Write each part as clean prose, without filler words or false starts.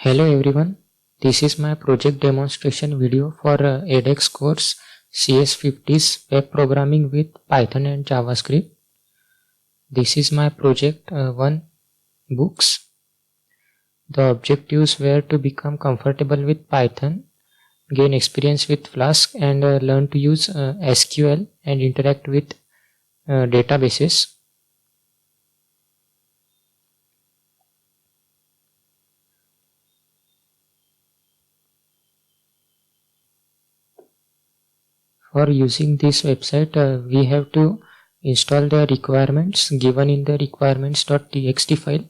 Hello everyone, this is my project demonstration video for edX course CS50's web programming with Python and JavaScript. This is my project 1 books. The objectives were to become comfortable with Python, gain experience with Flask and learn to use SQL and interact with databases. For using this website, we have to install the requirements given in the requirements.txt file.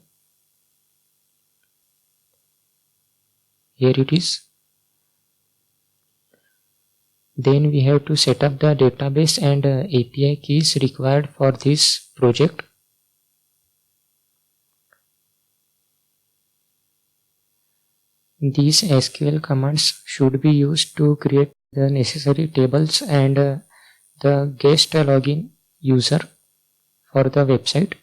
Here it is. Then we have to set up the database and API keys required for this project. These SQL commands should be used to create the necessary tables and the guest login user for the website.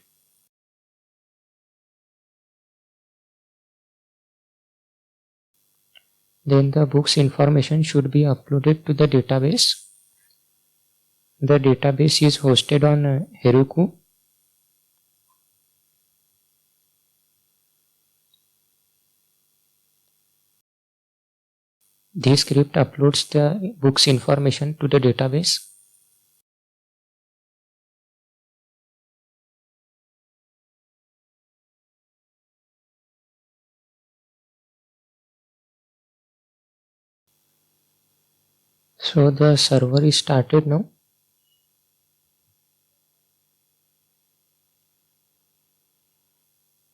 Then the books information should be uploaded to the database. The database is hosted on Heroku. This script uploads the books information to the database. So the server is started now.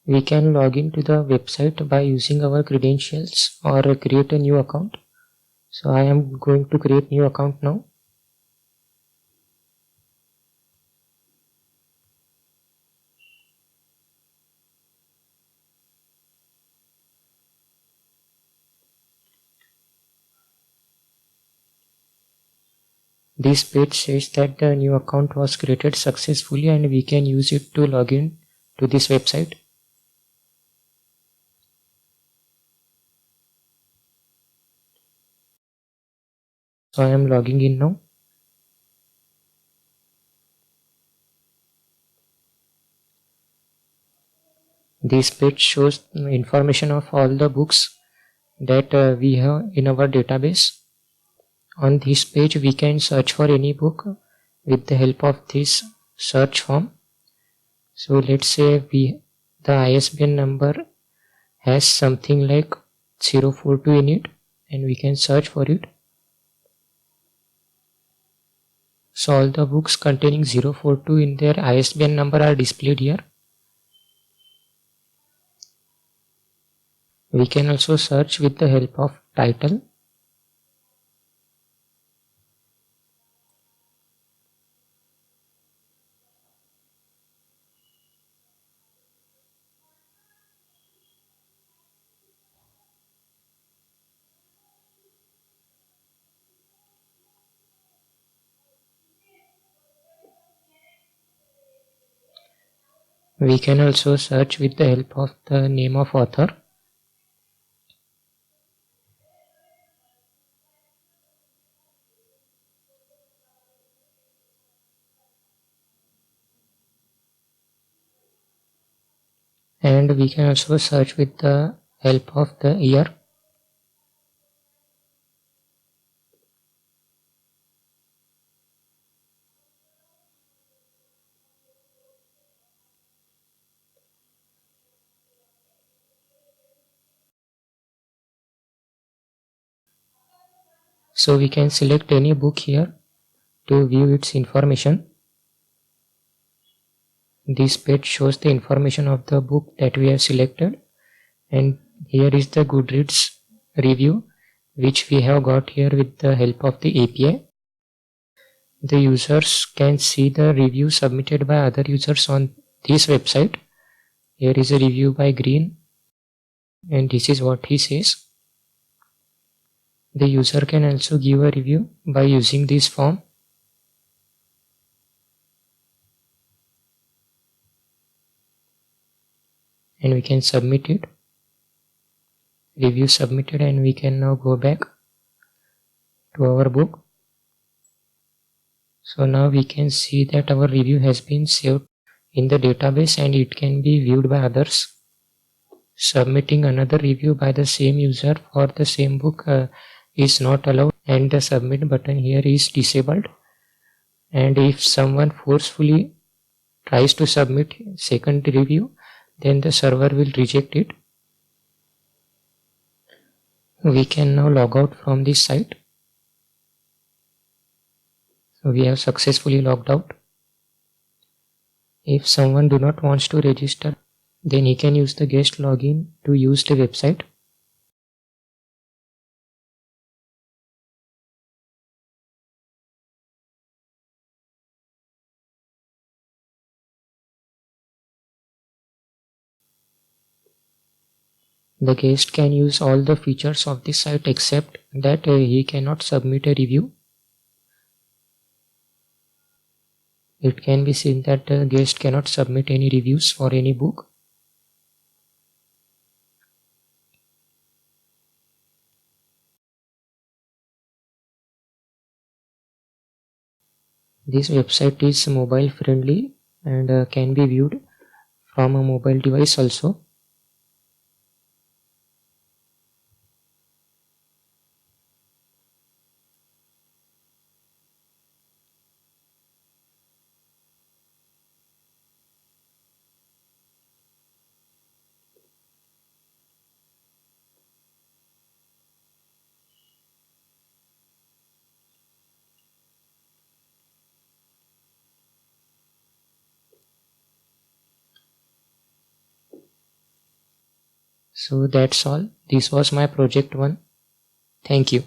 We can log into the website by using our credentials or create a new account. So I am going to create new account now. This page says that the new account was created successfully and we can use it to log in to this website. So I am logging in now. This page shows information of all the books that we have in our database. On this page we can search for any book with the help of this search form. So let's say the ISBN number has something like 042 in it and we can search for it. So all the books containing 042 in their ISBN number are displayed here. We can also search with the help of title. We can also search with the help of the name of author. And we can also search with the help of the year. So we can select any book here to view its information. This page shows the information of the book that we have selected, and here is the Goodreads review which we have got here with the help of the API. The users can see the review submitted by other users on this website. Here is a review by Green and this is what he says. The user can also give a review by using this form. And we can submit it. review submitted, and we can now go back to our book. So now we can see that our review has been saved in the database and it can be viewed by others. Submitting another review by the same user for the same book is not allowed, and the submit button here is disabled. And if someone forcefully tries to submit second review, then the server will reject it. We can now log out from this site. So we have successfully logged out. If someone do not wants to register, then he can use the guest login to use the website. The guest can use all the features of this site except that he cannot submit a review. It can be seen that the guest cannot submit any reviews for any book. This website is mobile friendly and can be viewed from a mobile device also. So that's all. This was my project 1. Thank you.